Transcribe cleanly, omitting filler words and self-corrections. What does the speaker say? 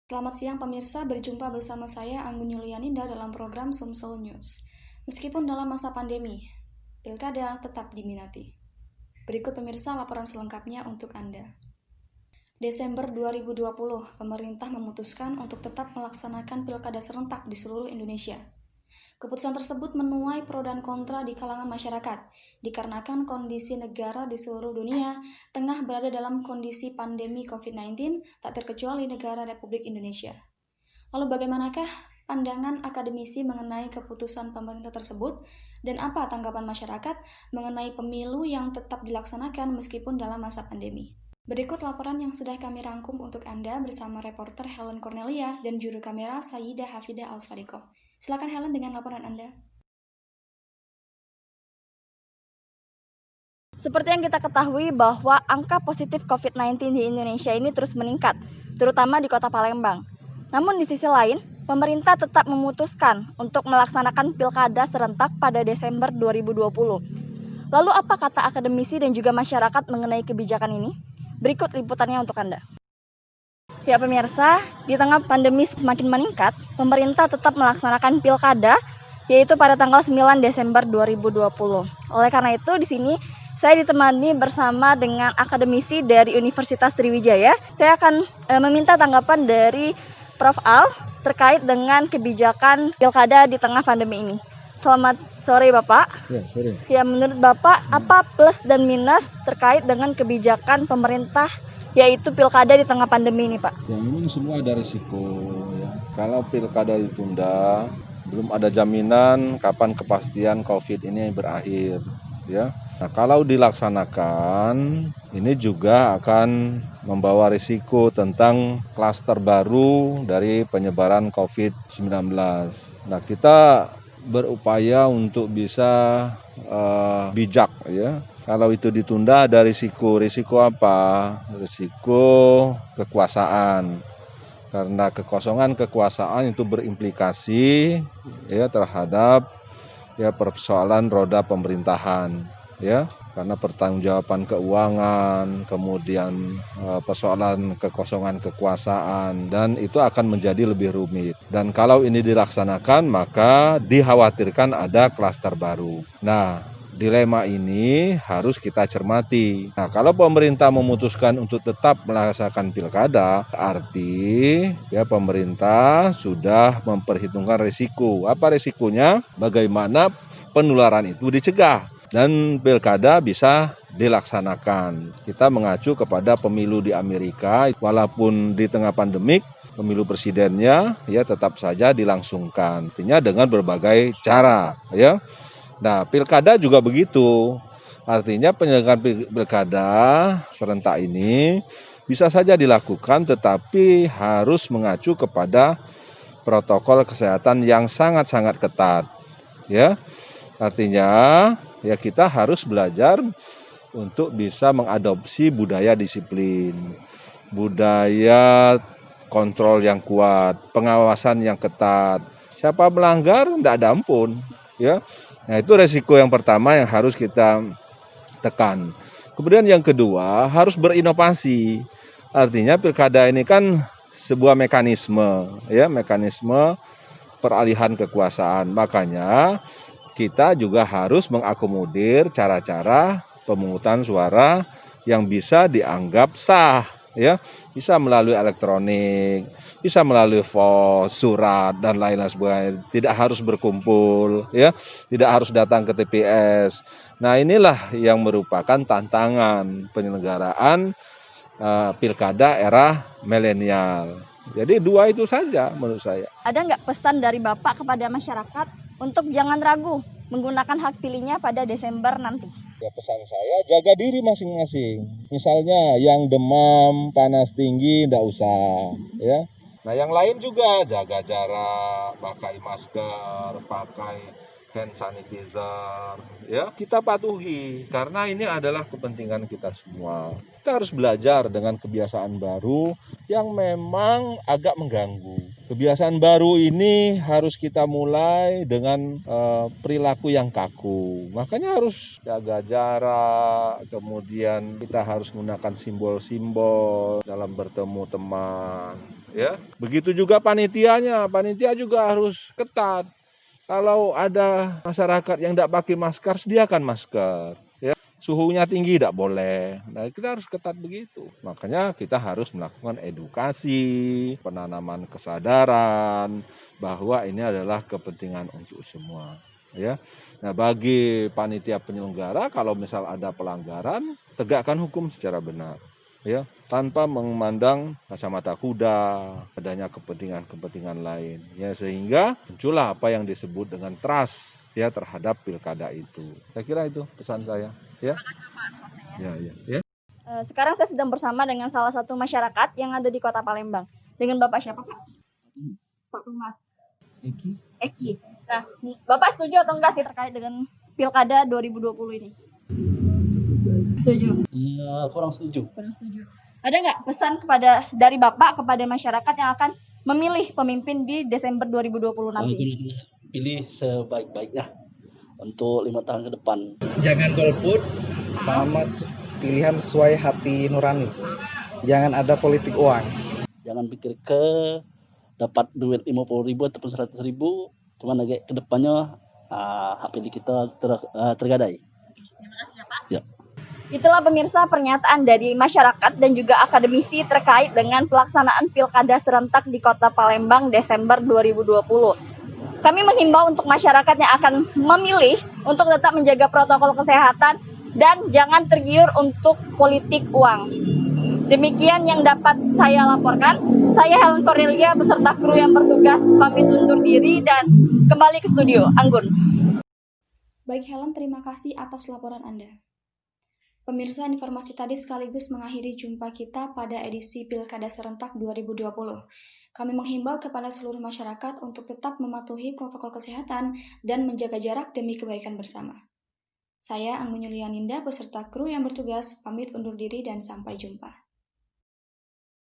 Selamat siang pemirsa, berjumpa bersama saya Anggun Yulianinda dalam program Sumsel News. Meskipun dalam masa pandemi, pilkada tetap diminati. Berikut pemirsa laporan selengkapnya untuk Anda. Desember 2020, pemerintah memutuskan untuk tetap melaksanakan pilkada serentak di seluruh Indonesia. Keputusan tersebut menuai pro dan kontra di kalangan masyarakat, dikarenakan kondisi negara di seluruh dunia tengah berada dalam kondisi pandemi COVID-19, tak terkecuali negara Republik Indonesia. Lalu bagaimanakah pandangan akademisi mengenai keputusan pemerintah tersebut, dan apa tanggapan masyarakat mengenai pemilu yang tetap dilaksanakan meskipun dalam masa pandemi? Berikut laporan yang sudah kami rangkum untuk Anda bersama reporter Helen Cornelia dan juru kamera Sayyidah Hafidah Al-Fariko. Silakan Helen dengan laporan Anda. Seperti yang kita ketahui bahwa angka positif COVID-19 di Indonesia ini terus meningkat, terutama di kota Palembang. Namun di sisi lain, pemerintah tetap memutuskan untuk melaksanakan pilkada serentak pada Desember 2020. Lalu apa kata akademisi dan juga masyarakat mengenai kebijakan ini? Berikut liputannya untuk Anda. Ya pemirsa, di tengah pandemi semakin meningkat, pemerintah tetap melaksanakan pilkada yaitu pada tanggal 9 Desember 2020. Oleh karena itu di sini saya ditemani bersama dengan akademisi dari Universitas Sriwijaya. Saya akan meminta tanggapan dari Prof. Al terkait dengan kebijakan pilkada di tengah pandemi ini. Selamat sore Bapak. Ya, sore. Ya, menurut Bapak apa plus dan minus terkait dengan kebijakan pemerintah yaitu pilkada di tengah pandemi ini, Pak? Ya, memang semua ada risiko ya. Kalau pilkada ditunda, belum ada jaminan kapan kepastian COVID ini berakhir ya. Nah, kalau dilaksanakan, ini juga akan membawa risiko tentang klaster baru dari penyebaran COVID-19. Nah, kita berupaya untuk bisa bijak ya. Kalau itu ditunda ada risiko apa? Risiko kekuasaan. Karena kekosongan kekuasaan itu berimplikasi ya terhadap ya persoalan roda pemerintahan ya. Karena pertanggungjawaban keuangan, kemudian persoalan kekosongan kekuasaan, dan itu akan menjadi lebih rumit. Dan kalau ini dilaksanakan, maka dikhawatirkan ada klaster baru. Nah, dilema ini harus kita cermati. Nah, kalau pemerintah memutuskan untuk tetap melaksanakan pilkada, arti ya pemerintah sudah memperhitungkan risiko. Apa risikonya? Bagaimana penularan itu dicegah dan pilkada bisa dilaksanakan. Kita mengacu kepada pemilu di Amerika, walaupun di tengah pandemik, pemilu presidennya ya tetap saja dilangsungkan. Artinya dengan berbagai cara ya. Nah, pilkada juga begitu. Artinya penyelenggaraan pilkada serentak ini bisa saja dilakukan tetapi harus mengacu kepada protokol kesehatan yang sangat-sangat ketat. Ya. Artinya ya kita harus belajar untuk bisa mengadopsi budaya disiplin, budaya kontrol yang kuat, pengawasan yang ketat. Siapa melanggar tidak ada ampun, ya. Nah, itu resiko yang pertama yang harus kita tekan. Kemudian yang kedua harus berinovasi. Artinya pilkada ini kan sebuah mekanisme, ya, mekanisme peralihan kekuasaan. Makanya kita juga harus mengakomodir cara-cara pemungutan suara yang bisa dianggap sah, ya, bisa melalui elektronik, bisa melalui pos, surat dan lain-lain sebagainya. Tidak harus berkumpul, ya, tidak harus datang ke TPS. Nah, inilah yang merupakan tantangan penyelenggaraan pilkada era milenial. Jadi dua itu saja menurut saya. Ada nggak pesan dari Bapak kepada masyarakat untuk jangan ragu menggunakan hak pilihnya pada Desember nanti? Ya, pesan saya jaga diri masing-masing. Misalnya yang demam, panas tinggi enggak usah, ya. Nah, yang lain juga jaga jarak, pakai masker, pakai hand sanitizer, ya. Kita patuhi karena ini adalah kepentingan kita semua. Kita harus belajar dengan kebiasaan baru yang memang agak mengganggu. Kebiasaan baru ini harus kita mulai dengan perilaku yang kaku. Makanya harus jaga jarak, kemudian kita harus menggunakan simbol-simbol dalam bertemu teman. Ya, begitu juga panitianya, panitia juga harus ketat. Kalau ada masyarakat yang tidak pakai masker, sediakan masker. Ya, suhunya tinggi tidak boleh. Nah, kita harus ketat begitu. Makanya kita harus melakukan edukasi, penanaman kesadaran bahwa ini adalah kepentingan untuk semua. Ya, nah bagi panitia penyelenggara, kalau misal ada pelanggaran, tegakkan hukum secara benar. Ya, tanpa memandang kacamata kuda, adanya kepentingan-kepentingan lain. Ya, sehingga muncullah apa yang disebut dengan trust ya terhadap pilkada itu. Saya kira itu pesan saya. Ya. Ya. Sekarang saya sedang bersama dengan salah satu masyarakat yang ada di Kota Palembang. Dengan Bapak siapa, Pak? Pak Tumas. Eki. Nah, Bapak setuju atau enggak sih terkait dengan Pilkada 2020 ini? Setuju. Iya, kurang setuju. Ada nggak pesan dari Bapak kepada masyarakat yang akan memilih pemimpin di Desember 2020 nanti? Pilih sebaik-baiknya untuk 5 tahun ke depan. Jangan golput sama pilihan sesuai hati nurani. Jangan ada politik uang. Jangan pikir dapat duit 50.000 ataupun 100.000, cuman lagi ke depannya hak pilih kita tergadai. Terima kasih ya, Pak. Ya. Itulah pemirsa pernyataan dari masyarakat dan juga akademisi terkait dengan pelaksanaan Pilkada serentak di Kota Palembang Desember 2020. Kami menghimbau untuk masyarakat yang akan memilih untuk tetap menjaga protokol kesehatan dan jangan tergiur untuk politik uang. Demikian yang dapat saya laporkan. Saya Helen Cornelia beserta kru yang bertugas pamit undur diri dan kembali ke studio. Anggun. Baik Helen, terima kasih atas laporan Anda. Pemirsa, informasi tadi sekaligus mengakhiri jumpa kita pada edisi Pilkada Serentak 2020. Kami menghimbau kepada seluruh masyarakat untuk tetap mematuhi protokol kesehatan dan menjaga jarak demi kebaikan bersama. Saya Anggun Yulianinda beserta kru yang bertugas pamit undur diri dan sampai jumpa.